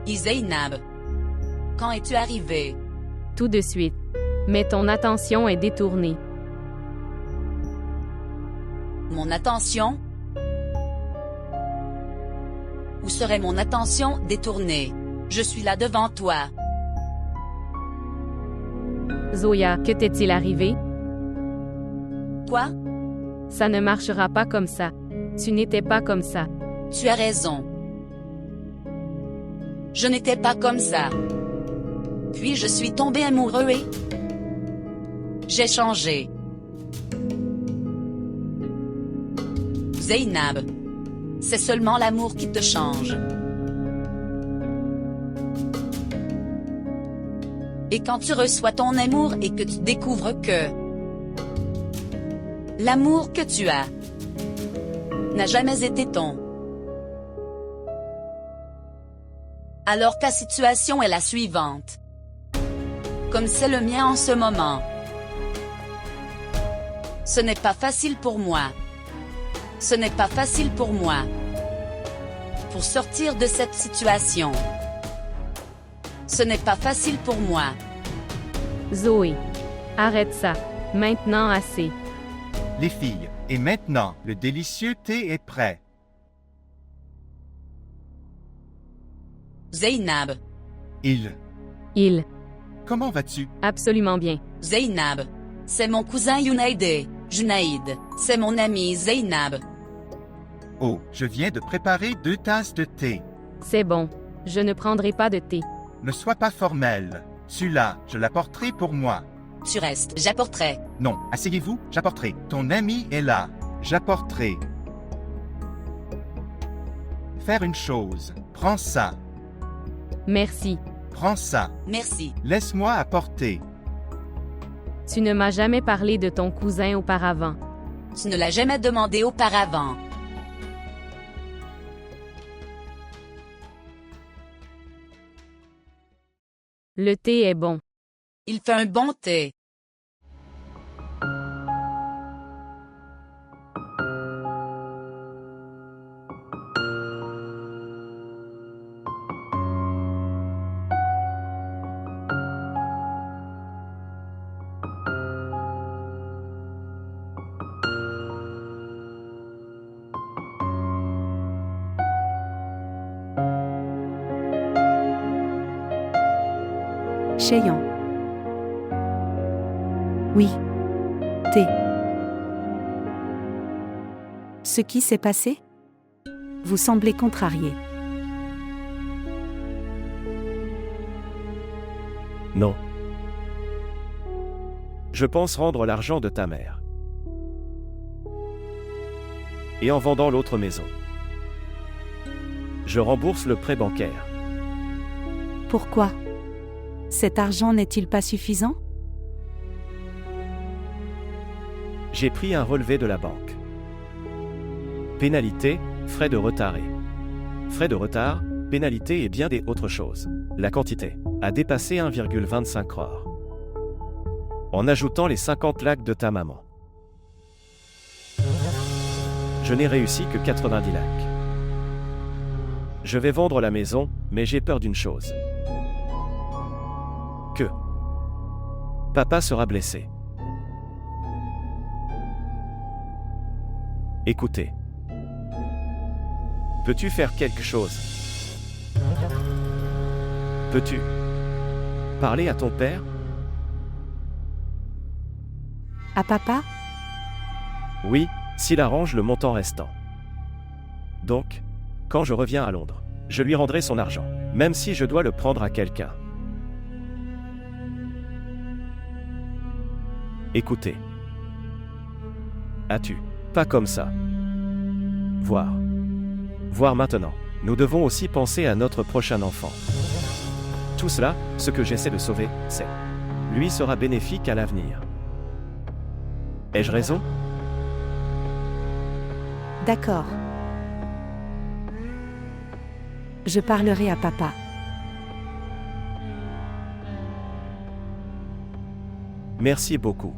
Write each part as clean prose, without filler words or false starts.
Zainab. Quand es-tu arrivé? Tout de suite. Mais ton attention est détournée. Mon attention? Où serait mon attention détournée? Je suis là devant toi. Zoya, que t'est-il arrivé? Quoi? Ça ne marchera pas comme ça. Tu n'étais pas comme ça. Tu as raison. Je n'étais pas comme ça. Puis je suis tombé amoureux et... j'ai changé. Zainab. C'est seulement l'amour qui te change. Et quand tu reçois ton amour et que tu découvres que l'amour que tu as n'a jamais été ton, alors ta situation est la suivante. Comme c'est le mien en ce moment. Ce n'est pas facile pour moi. Ce n'est pas facile pour moi. Pour sortir de cette situation. Ce n'est pas facile pour moi. Zoé. Arrête ça. Maintenant assez. Les filles, et maintenant, le délicieux thé est prêt. Zainab. Il. Comment vas-tu? Absolument bien. Zainab. C'est mon cousin Junaid. Junaid. C'est mon ami Zainab. Oh, je viens de préparer 2 tasses de thé. C'est bon. Je ne prendrai pas de thé. Ne sois pas formel. Celui-là, je l'apporterai pour moi. Tu restes. J'apporterai. Non, asseyez-vous, j'apporterai. Ton ami est là. J'apporterai. Faire une chose. Prends ça. Merci. Prends ça. Merci. Laisse-moi apporter. Tu ne m'as jamais parlé de ton cousin auparavant. Tu ne l'as jamais demandé auparavant. Le thé est bon. Il fait un bon thé. Cheyenne. Oui. Thé. Ce qui s'est passé? Vous semblez contrarié. Non. Je pense rendre l'argent de ta mère. Et en vendant l'autre maison. Je rembourse le prêt bancaire. Pourquoi? Cet argent n'est-il pas suffisant? J'ai pris un relevé de la banque. Pénalité, frais de retard et... Frais de retard, pénalité et bien des autres choses. La quantité a dépassé 1,25 crores. En ajoutant les 50 lakhs de ta maman. Je n'ai réussi que 90 lakhs. Je vais vendre la maison, mais j'ai peur d'une chose. Que papa sera blessé. Écoutez. Peux-tu faire quelque chose? Peux-tu parler à ton père? À papa? Oui, s'il arrange le montant restant. Donc, quand je reviens à Londres, je lui rendrai son argent, même si je dois le prendre à quelqu'un. Écoutez. As-tu pas comme ça? Voir maintenant. Nous devons aussi penser à notre prochain enfant. Tout cela, ce que j'essaie de sauver, c'est... Lui sera bénéfique à l'avenir. Ai-je raison? D'accord. Je parlerai à papa. Merci beaucoup.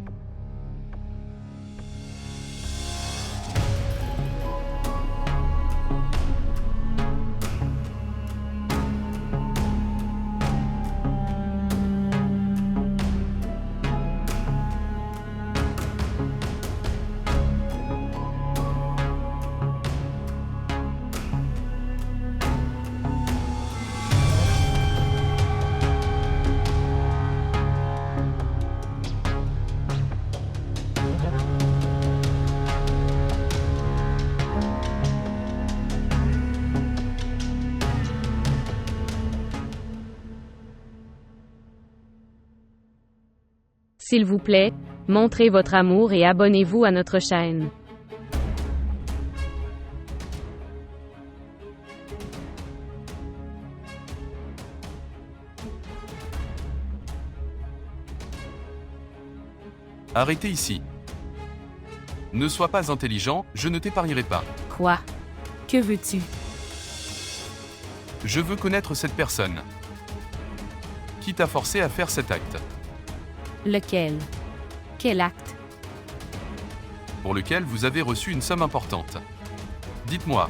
S'il vous plaît, montrez votre amour et abonnez-vous à notre chaîne. Arrêtez ici. Ne sois pas intelligent, je ne t'épargnerai pas. Quoi? Que veux-tu? Je veux connaître cette personne. Qui t'a forcé à faire cet acte? Lequel? Quel acte? Pour lequel vous avez reçu une somme importante. Dites-moi,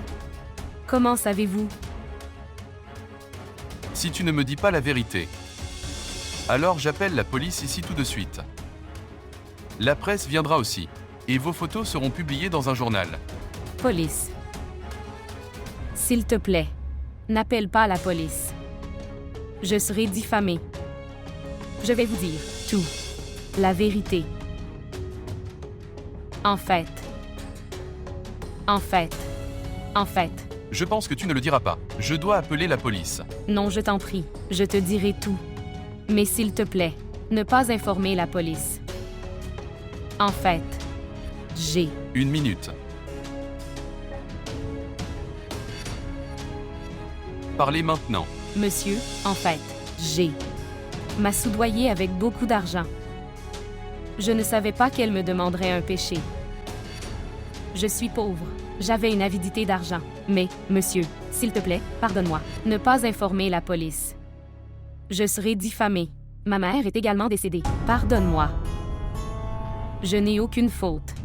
Comment savez-vous? si tu ne me dis pas la vérité, alors j'appelle la police ici tout de suite. La presse viendra aussi, et vos photos seront publiées dans un journal. Police. S'il te plaît, n'appelle pas la police. Je serai diffamée. Je vais vous dire tout. La vérité. En fait. Je pense que tu ne le diras pas. Je dois appeler la police. Non, je t'en prie, je te dirai tout. Mais s'il te plaît, ne pas informer la police. En fait, j'ai. Une minute. Parlez maintenant. Monsieur, en fait, j'ai. M'a soudoyé avec beaucoup d'argent. Je ne savais pas qu'elle me demanderait un péché. Je suis pauvre. J'avais une avidité d'argent. Mais, monsieur, s'il te plaît, pardonne-moi. Ne pas informer la police. Je serai diffamée. Ma mère est également décédée. Pardonne-moi. Je n'ai aucune faute.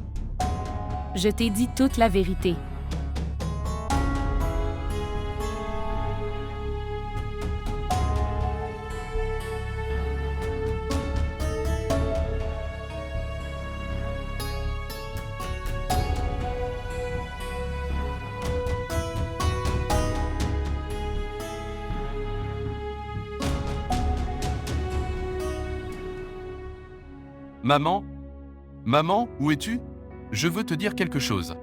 Je t'ai dit toute la vérité. Maman? Maman, où es-tu? Je veux te dire quelque chose.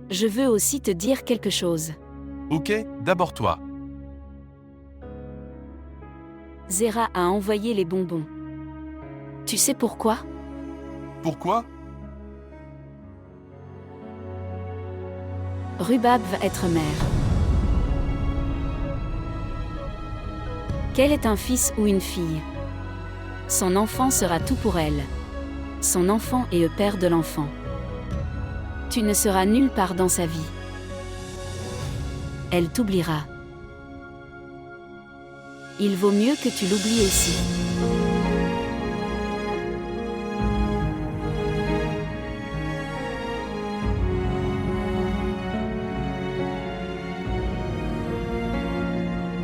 Je veux aussi te dire quelque chose. Ok, d'abord toi. Zera a envoyé les bonbons. Tu sais pourquoi? Pourquoi? Rubab va être mère. Qu'elle ait un fils ou une fille. Son enfant sera tout pour elle. Son enfant est le père de l'enfant. Tu ne seras nulle part dans sa vie. Elle t'oubliera. Il vaut mieux que tu l'oublies aussi.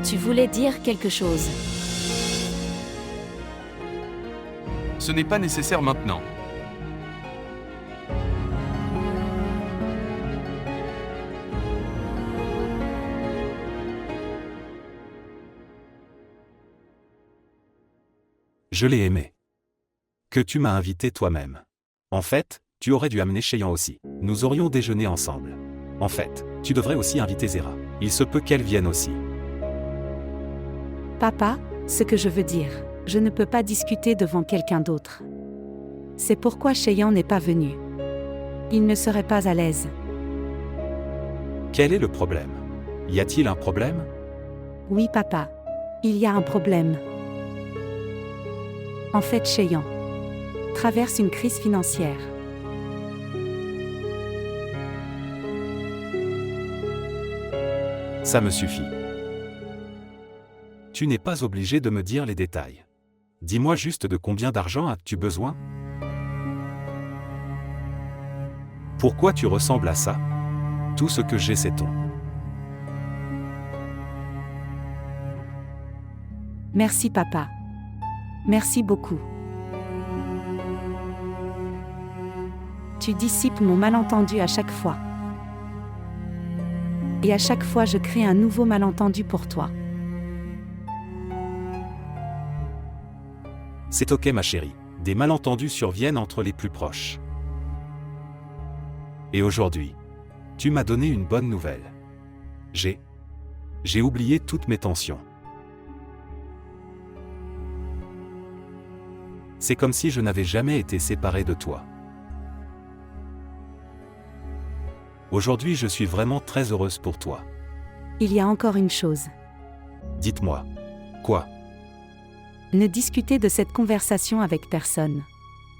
Tu voulais dire quelque chose. Ce n'est pas nécessaire maintenant. Je l'ai aimé. Que tu m'as invité toi-même. En fait, tu aurais dû amener Cheyenne aussi. Nous aurions déjeuné ensemble. En fait, tu devrais aussi inviter Zera. Il se peut qu'elle vienne aussi. Papa, ce que je veux dire, je ne peux pas discuter devant quelqu'un d'autre. C'est pourquoi Cheyenne n'est pas venu. Il ne serait pas à l'aise. Quel est le problème? Y a-t-il un problème? Oui, papa. Il y a un problème. En fait, Cheyenne traverse une crise financière. Ça me suffit. Tu n'es pas obligé de me dire les détails. Dis-moi juste de combien d'argent as-tu besoin? Pourquoi tu ressembles à ça? Tout ce que j'ai, c'est ton. Merci, papa. Merci beaucoup. Tu dissipes mon malentendu à chaque fois. Et à chaque fois, je crée un nouveau malentendu pour toi. C'est ok, ma chérie. Des malentendus surviennent entre les plus proches. Et aujourd'hui, tu m'as donné une bonne nouvelle. J'ai oublié toutes mes tensions. C'est comme si je n'avais jamais été séparé de toi. Aujourd'hui, je suis vraiment très heureuse pour toi. Il y a encore une chose. Dites-moi. Quoi? Ne discutez de cette conversation avec personne.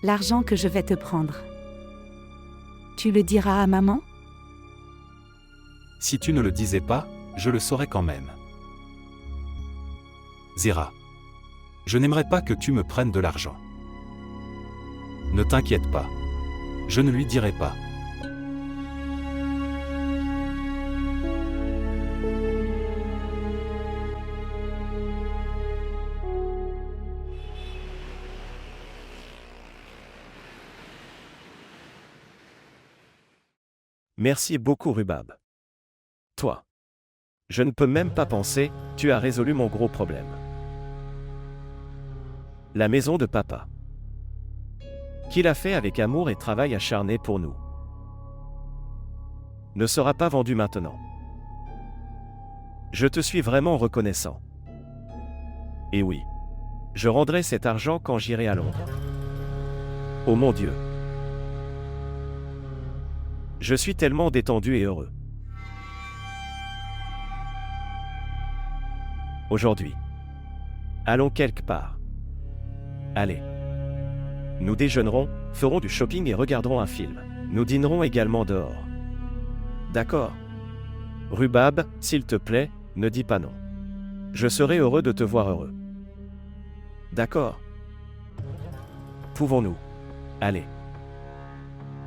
L'argent que je vais te prendre. Tu le diras à maman? Si tu ne le disais pas, je le saurais quand même. Zira. Je n'aimerais pas que tu me prennes de l'argent. Ne t'inquiète pas. Je ne lui dirai pas. Merci beaucoup Rubab. Toi. Je ne peux même pas penser, tu as résolu mon gros problème. La maison de papa. Qu'il a fait avec amour et travail acharné pour nous. Ne sera pas vendue maintenant. Je te suis vraiment reconnaissant. Et oui. Je rendrai cet argent quand j'irai à Londres. Oh mon Dieu. Je suis tellement détendu et heureux. Aujourd'hui. Allons quelque part. Allez. Nous déjeunerons, ferons du shopping et regarderons un film. Nous dînerons également dehors. D'accord. Rubab, s'il te plaît, ne dis pas non. Je serai heureux de te voir heureux. D'accord. Pouvons-nous? Allez.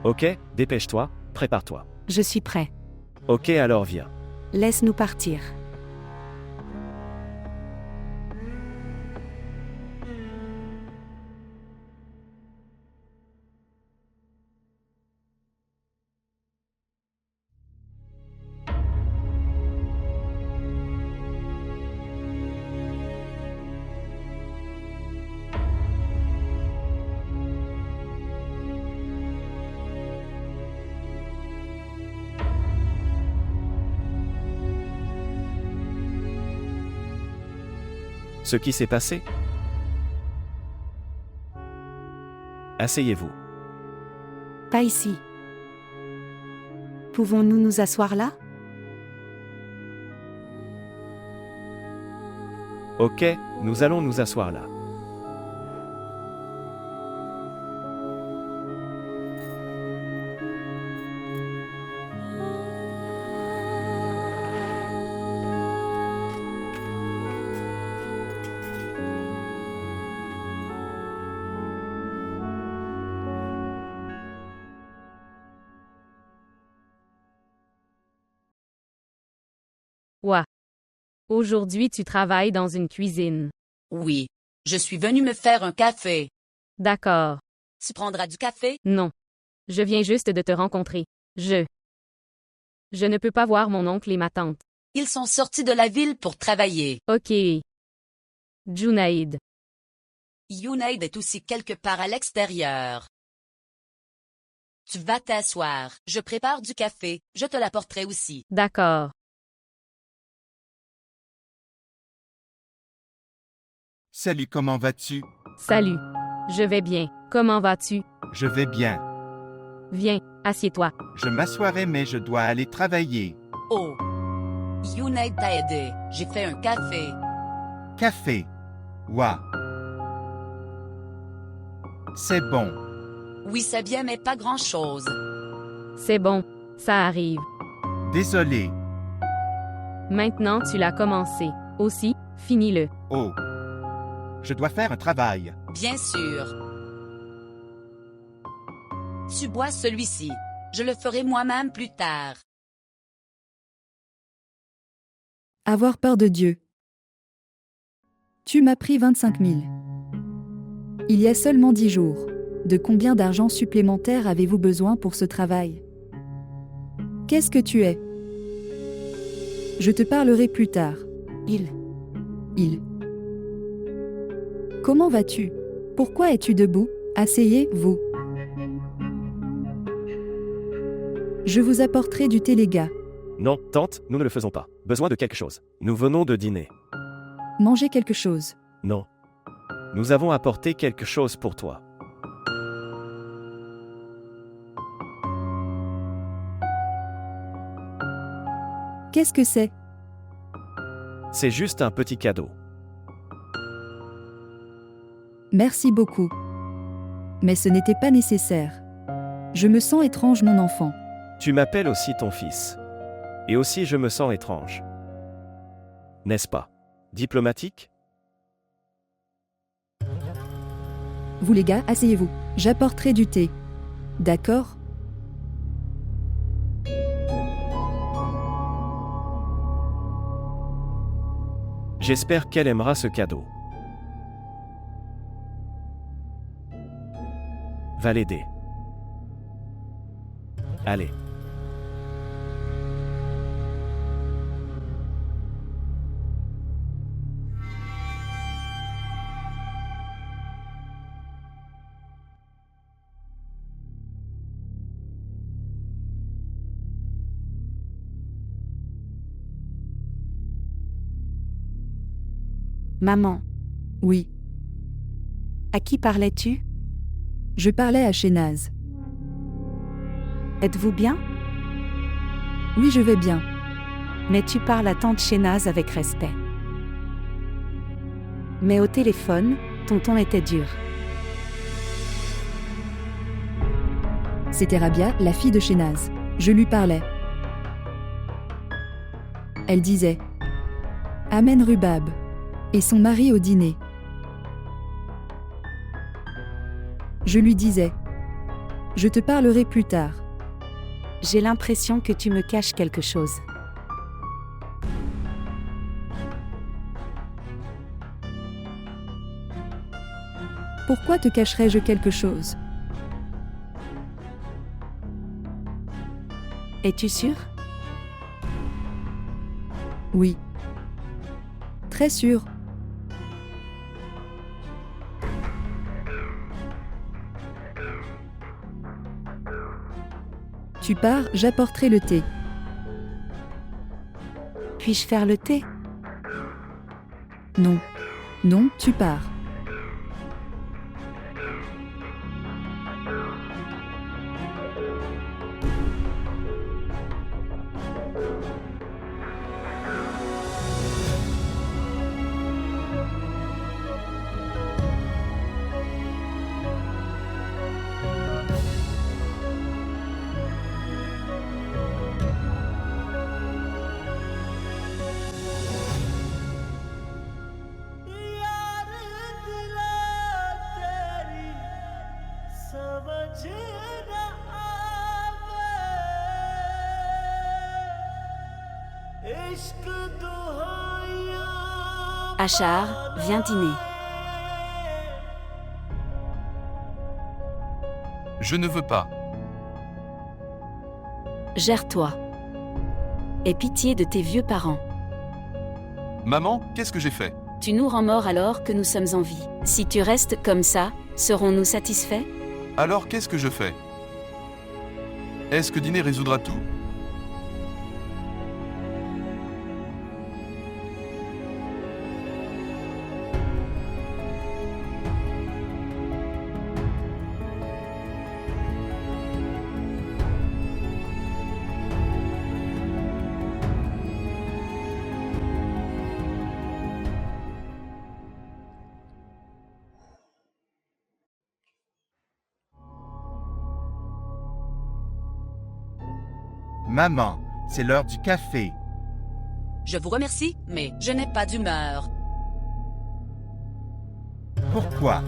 Ok, dépêche-toi, prépare-toi. Je suis prêt. Ok, alors viens. Laisse-nous partir. Ce qui s'est passé? Asseyez-vous. Pas ici. Pouvons-nous nous asseoir là? Ok, nous allons nous asseoir là. Ouah. Aujourd'hui tu travailles dans une cuisine. Oui. Je suis venu me faire un café. D'accord. Tu prendras du café? Non. Je viens juste de te rencontrer. Je ne peux pas voir mon oncle et ma tante. Ils sont sortis de la ville pour travailler. Ok. Junaid. Junaid est aussi quelque part à l'extérieur. Tu vas t'asseoir. Je prépare du café. Je te l'apporterai aussi. D'accord. Salut, comment vas-tu? Salut. Je vais bien. Comment vas-tu? Je vais bien. Viens, assieds-toi. Je m'assoirai mais je dois aller travailler. Oh. Junaid t'a aidé. J'ai fait un café. Café. Ouah. C'est bon. Oui, c'est bien, mais pas grand-chose. C'est bon. Ça arrive. Désolé. Maintenant tu l'as commencé. Aussi, finis-le. Oh. Je dois faire un travail. Bien sûr. Tu bois celui-ci. Je le ferai moi-même plus tard. Avoir peur de Dieu. Tu m'as pris 25 000. Il y a seulement 10 jours. De combien d'argent supplémentaire avez-vous besoin pour ce travail? Qu'est-ce que tu es? Je te parlerai plus tard. Il. Comment vas-tu? Pourquoi es-tu debout? Asseyez-vous. Je vous apporterai du thé, les gars. Non, tante, nous ne le faisons pas. Besoin de quelque chose. Nous venons de dîner. Mangez quelque chose. Non. Nous avons apporté quelque chose pour toi. Qu'est-ce que c'est? C'est juste un petit cadeau. Merci beaucoup. Mais ce n'était pas nécessaire. Je me sens étrange, mon enfant. Tu m'appelles aussi ton fils. Et aussi je me sens étrange. N'est-ce pas? Diplomatique? Vous les gars, asseyez-vous. J'apporterai du thé. D'accord? J'espère qu'elle aimera ce cadeau. Va l'aider. Allez. Maman, Oui. à qui parlais-tu? Je parlais à Shehnaz. Êtes-vous bien? Oui, je vais bien. Mais tu parles à tante Shehnaz avec respect. Mais au téléphone, ton ton était dur. C'était Rabia, la fille de Shehnaz. Je lui parlais. Elle disait « Amène Rubab » et son mari au dîner. Je lui disais « Je te parlerai plus tard ». J'ai l'impression que tu me caches quelque chose. Pourquoi te cacherais-je quelque chose? Es-tu sûr? Oui. Très sûr. Tu pars, j'apporterai le thé. Puis-je faire le thé? Non. Non, tu pars. Achar, viens dîner. Je ne veux pas. Gère-toi. Aie pitié de tes vieux parents. Maman, qu'est-ce que j'ai fait? Tu nous rends morts alors que nous sommes en vie. Si tu restes comme ça, serons-nous satisfaits? Alors qu'est-ce que je fais? Est-ce que dîner résoudra tout? Maman, c'est l'heure du café. Je vous remercie, mais je n'ai pas d'humeur. Pourquoi?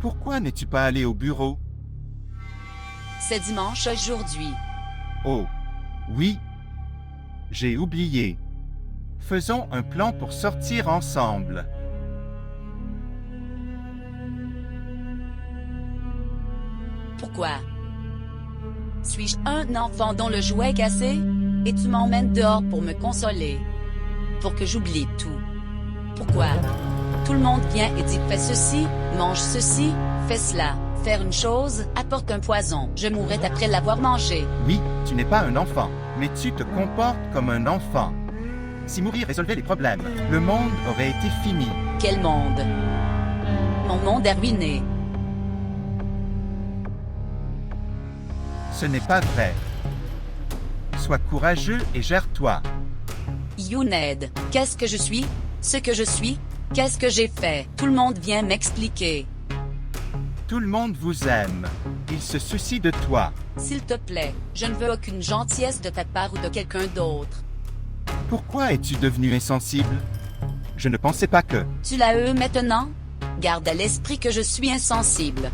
Pourquoi n'es-tu pas allé au bureau? C'est dimanche aujourd'hui. Oh, oui. J'ai oublié. Faisons un plan pour sortir ensemble. Pourquoi? Suis-je un enfant dont le jouet est cassé? Et tu m'emmènes dehors pour me consoler. Pour que j'oublie tout. Pourquoi? Tout le monde vient et dit fais ceci, mange ceci, fais cela. Faire une chose, apporte un poison. Je mourrai après l'avoir mangé. Oui, tu n'es pas un enfant, mais tu te comportes comme un enfant. Si mourir résolvait les problèmes, le monde aurait été fini. Quel monde? Mon monde est ruiné. Ce n'est pas vrai. Sois courageux et gère-toi. Youned, qu'est-ce que je suis? Ce que je suis? Qu'est-ce que j'ai fait? Tout le monde vient m'expliquer. Tout le monde vous aime. Il se soucie de toi. S'il te plaît, je ne veux aucune gentillesse de ta part ou de quelqu'un d'autre. Pourquoi es-tu devenu insensible? Je ne pensais pas que... Tu l'as eu maintenant? Garde à l'esprit que je suis insensible.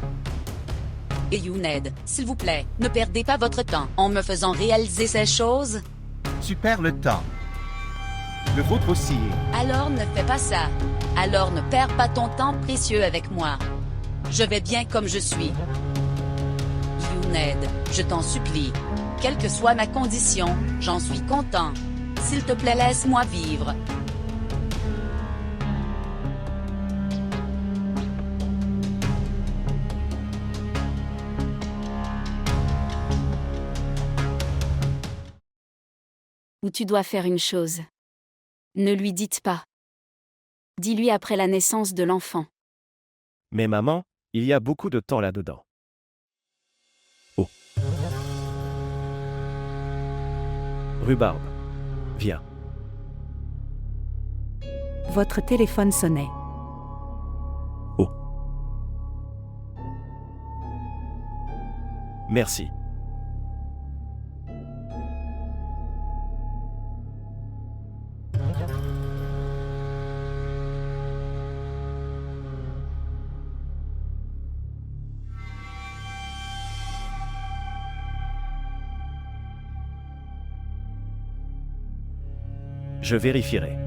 Et Youned, s'il vous plaît, ne perdez pas votre temps en me faisant réaliser ces choses. Tu perds le temps. Le vôtre aussi. Alors ne fais pas ça. Alors ne perds pas ton temps précieux avec moi. Je vais bien comme je suis. Youned, je t'en supplie. Quelle que soit ma condition, j'en suis content. S'il te plaît, laisse-moi vivre. Ou tu dois faire une chose. Ne lui dites pas. Dis-lui après la naissance de l'enfant. Mais maman, il y a beaucoup de temps là-dedans. Oh. Rhubarbe. Viens. Votre téléphone sonnait. Oh. Merci. Je vérifierai.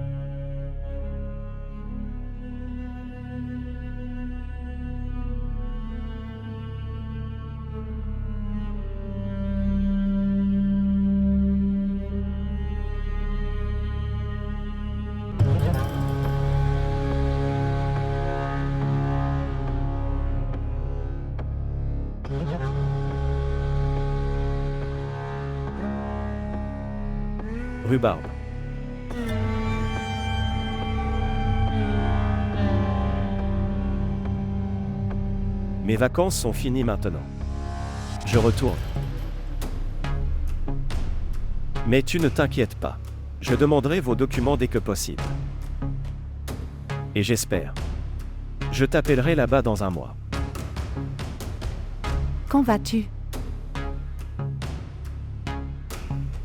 Rhubarbe. Mes vacances sont finies maintenant. Je retourne. Mais tu ne t'inquiètes pas. Je demanderai vos documents dès que possible. Et j'espère. Je t'appellerai là-bas dans un mois. Quand vas-tu?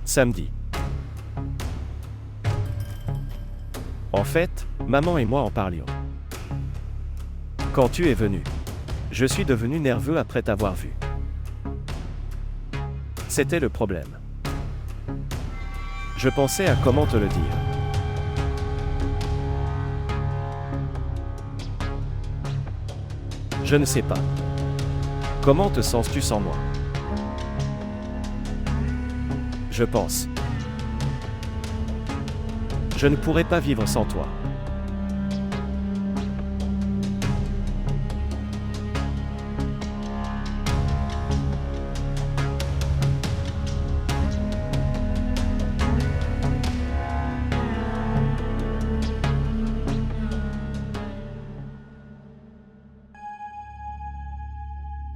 Samedi. En fait, maman et moi en parlions. Quand tu es venu, je suis devenu nerveux après t'avoir vu. C'était le problème. Je pensais à comment te le dire. Je ne sais pas. Comment te sens-tu sans moi? Je pense. Je ne pourrais pas vivre sans toi.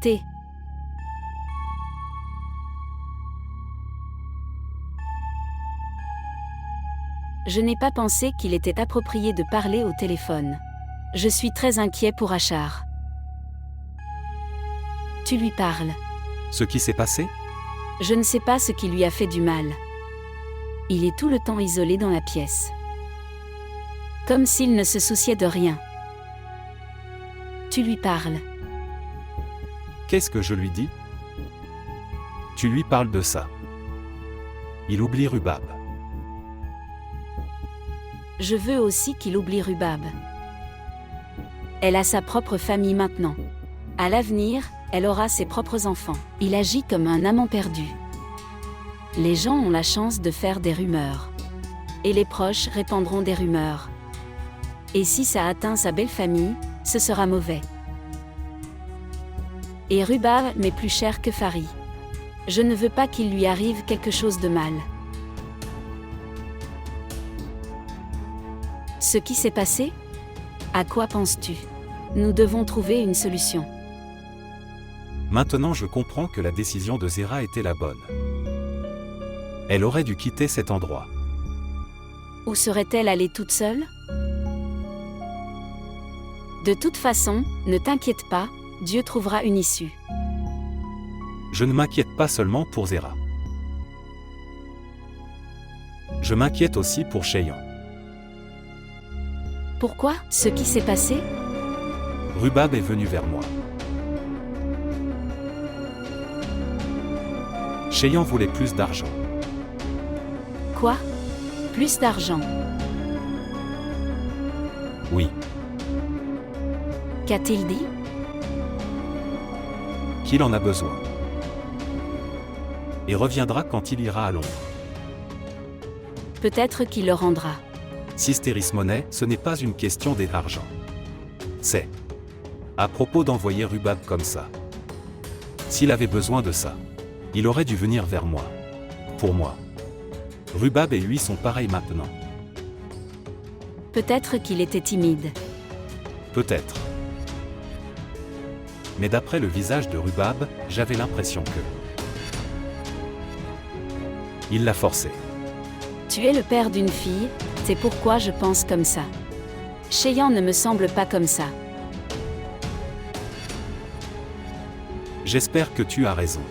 T. Je n'ai pas pensé qu'il était approprié de parler au téléphone. Je suis très inquiet pour Achar. Tu lui parles. Ce qui s'est passé? Je ne sais pas ce qui lui a fait du mal. Il est tout le temps isolé dans la pièce. Comme s'il ne se souciait de rien. Tu lui parles. Qu'est-ce que je lui dis? Tu lui parles de ça. Il oublie Rhubarbe. Je veux aussi qu'il oublie Rhubarbe. Elle a sa propre famille maintenant. À l'avenir, elle aura ses propres enfants. Il agit comme un amant perdu. Les gens ont la chance de faire des rumeurs. Et les proches répandront des rumeurs. Et si ça atteint sa belle famille, ce sera mauvais. Et Rhubarbe m'est plus cher que Farid. Je ne veux pas qu'il lui arrive quelque chose de mal. ce qui s'est passé? À quoi penses-tu? Nous devons trouver une solution. Maintenant je comprends que la décision de Zéra était la bonne. Elle aurait dû quitter cet endroit. Où serait-elle allée toute seule? De toute façon, ne t'inquiète pas, Dieu trouvera une issue. Je ne m'inquiète pas seulement pour Zéra. Je m'inquiète aussi pour Cheyenne. Pourquoi? Ce qui s'est passé? Rubab est venu vers moi. Cheyenne voulait plus d'argent. Quoi? Plus d'argent? Oui. Qu'a-t-il dit? Qu'il en a besoin. Et reviendra quand il ira à Londres. Peut-être qu'il le rendra. Sisteris Monnaie, ce n'est pas une question d'argent. C'est à propos d'envoyer Rubab comme ça. S'il avait besoin de ça, il aurait dû venir vers moi. Pour moi. Rubab et lui sont pareils maintenant. Peut-être qu'il était timide. Peut-être. Mais d'après le visage de Rubab, j'avais l'impression que... il l'a forcé. Tu es le père d'une fille, c'est pourquoi je pense comme ça. Cheyenne ne me semble pas comme ça. J'espère que tu as raison.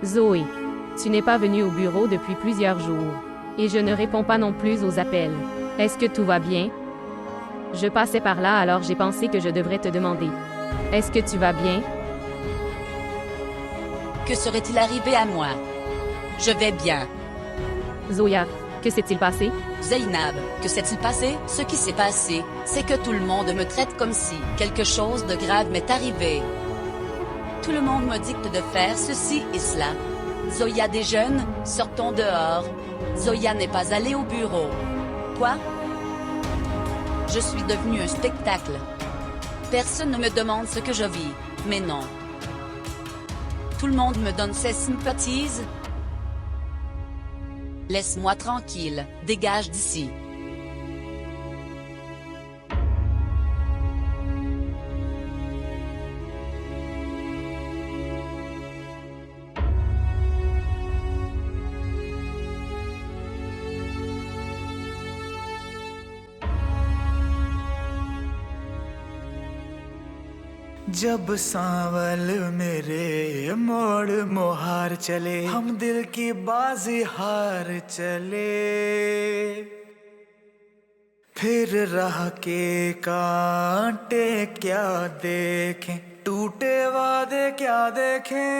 Zoé, tu n'es pas venue au bureau depuis plusieurs jours. Et je ne réponds pas non plus aux appels. Est-ce que tout va bien? Je passais par là, alors j'ai pensé que je devrais te demander. Est-ce que tu vas bien? Que serait-il arrivé à moi? Je vais bien. Zoya, que s'est-il passé? Zainab, que s'est-il passé? Ce qui s'est passé, c'est que tout le monde me traite comme si quelque chose de grave m'est arrivé. Tout le monde me dicte de faire ceci et cela. Zoya déjeune, sortons dehors. Zoya n'est pas allée au bureau. Quoi? Je suis devenu un spectacle. Personne ne me demande ce que je vis, mais non. Tout le monde me donne ses sympathies. Laisse-moi tranquille, dégage d'ici. जब सांवल मेरे मोड़ मोहार चले हम दिल की बाजी हार चले फिर राह के कांटे क्या देखें टूटे वादे क्या देखें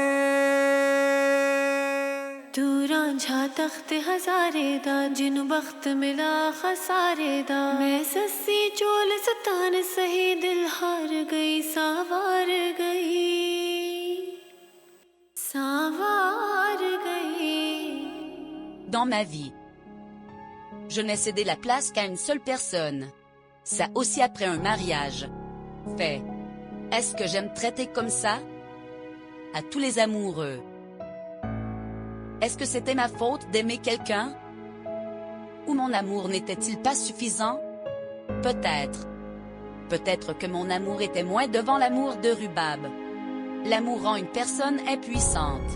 तू रांझा तख्त हजारे दा जिन बख्त मिला खसारे दा मैं सस्सी चोल सतान सही दिल हार गई सावार गई। Dans ma vie, je n'ai cédé la place qu'à une seule personne. Ça aussi après un mariage. Fait. Est-ce que j'aime traiter comme ça? À tous les amoureux. Est-ce que c'était ma faute d'aimer quelqu'un? Ou mon amour n'était-il pas suffisant? Peut-être. Peut-être que mon amour était moins devant l'amour de Rubab. L'amour rend une personne impuissante.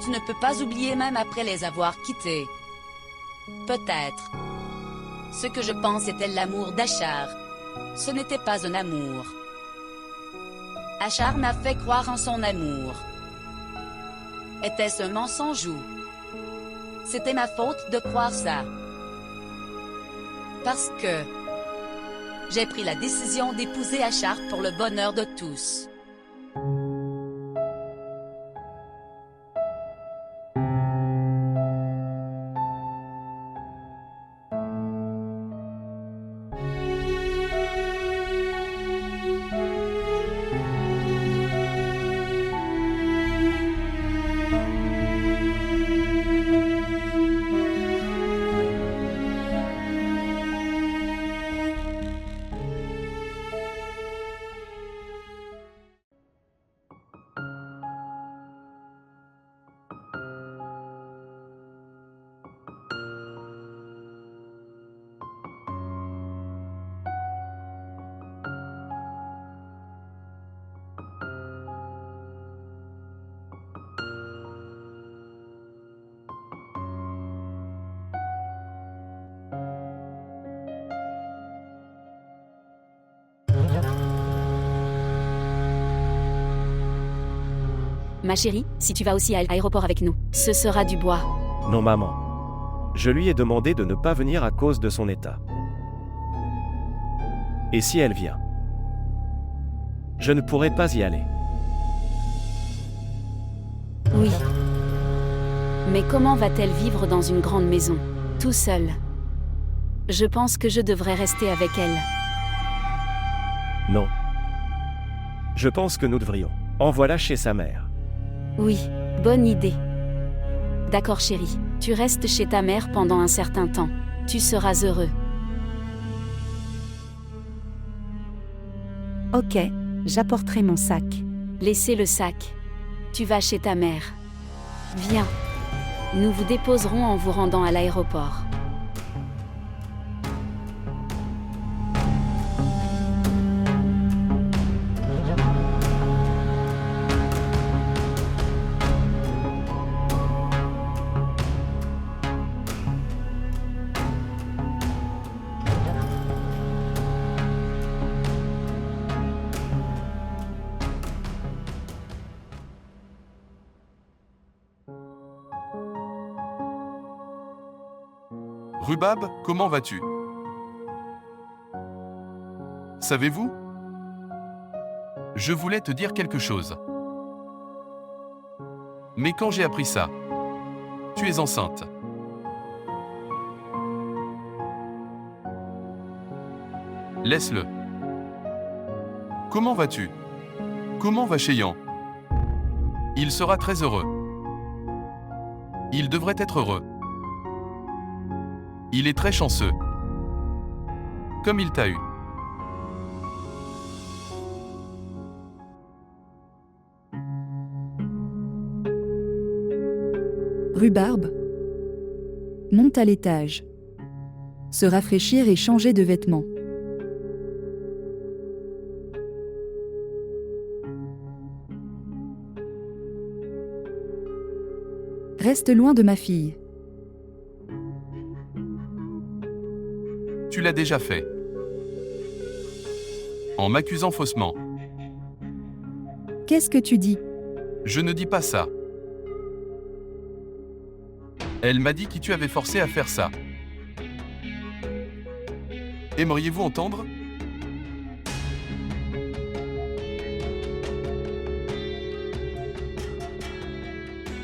Tu ne peux pas oublier même après les avoir quittés. Peut-être. Ce que je pense était l'amour d'Achar. Ce n'était pas un amour. Achar m'a fait croire en son amour. Était-ce un mensonge ou? C'était ma faute de croire ça. Parce que j'ai pris la décision d'épouser Achar pour le bonheur de tous. Ma chérie, si tu vas aussi à l'aéroport avec nous, ce sera du bois. Non maman. Je lui ai demandé de ne pas venir à cause de son état. Et si elle vient? Je ne pourrai pas y aller. Oui. Mais comment va-t-elle vivre dans une grande maison, tout seul? Je pense que je devrais rester avec elle. Non. Je pense que nous devrions. Envoie-la chez sa mère. Oui, bonne idée. D'accord chérie, tu restes chez ta mère pendant un certain temps. Tu seras heureux. Ok, j'apporterai mon sac. Laissez le sac. Tu vas chez ta mère. Viens. Nous vous déposerons en vous rendant à l'aéroport. Rubab, comment vas-tu? Savez-vous? Je voulais te dire quelque chose. Mais quand j'ai appris ça, tu es enceinte. Laisse-le. Comment vas-tu? Comment va Cheyenne? Il sera très heureux. Il devrait être heureux. Il est très chanceux. Comme il t'a eu. Rhubarbe. Monte à l'étage. Se rafraîchir et changer de vêtements. Reste loin de ma fille. Tu l'as déjà fait. En m'accusant faussement. Qu'est-ce que tu dis? Je ne dis pas ça. Elle m'a dit qui tu avais forcé à faire ça. Aimeriez-vous entendre?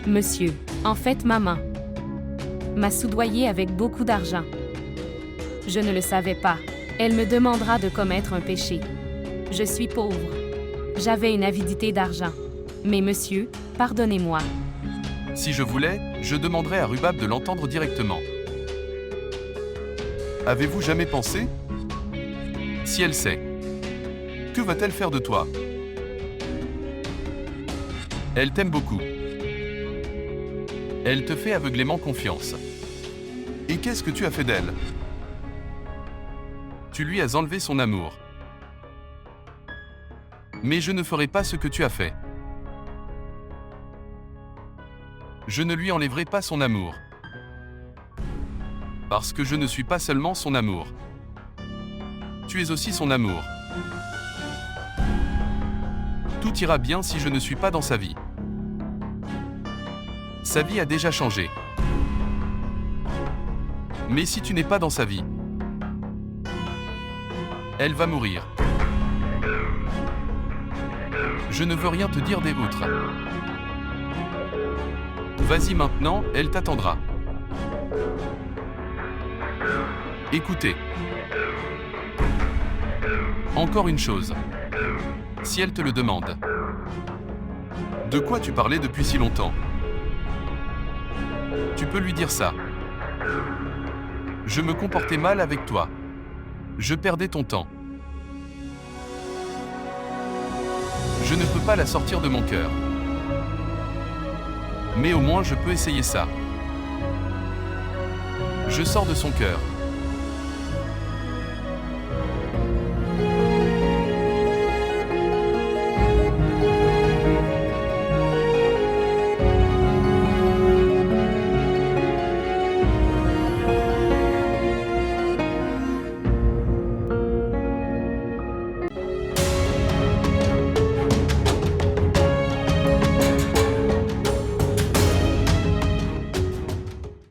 Monsieur, en fait maman m'a soudoyé avec beaucoup d'argent. Je ne le savais pas. Elle me demandera de commettre un péché. Je suis pauvre. J'avais une avidité d'argent. Mais monsieur, pardonnez-moi. Si je voulais, je demanderais à Rubab de l'entendre directement. Avez-vous jamais pensé? Si elle sait, que va-t-elle faire de toi? Elle t'aime beaucoup. Elle te fait aveuglément confiance. Et qu'est-ce que tu as fait d'elle? Tu lui as enlevé son amour. Mais je ne ferai pas ce que tu as fait. Je ne lui enlèverai pas son amour. Parce que je ne suis pas seulement son amour. Tu es aussi son amour. Tout ira bien si je ne suis pas dans sa vie. Sa vie a déjà changé. Mais si tu n'es pas dans sa vie, elle va mourir. Je ne veux rien te dire d'autre. Vas-y maintenant, elle t'attendra. Écoutez. Encore une chose. Si elle te le demande. De quoi tu parlais depuis si longtemps? Tu peux lui dire ça. Je me comportais mal avec toi. Je perdais ton temps. Je ne peux pas la sortir de mon cœur. Mais au moins je peux essayer ça. Je sors de son cœur.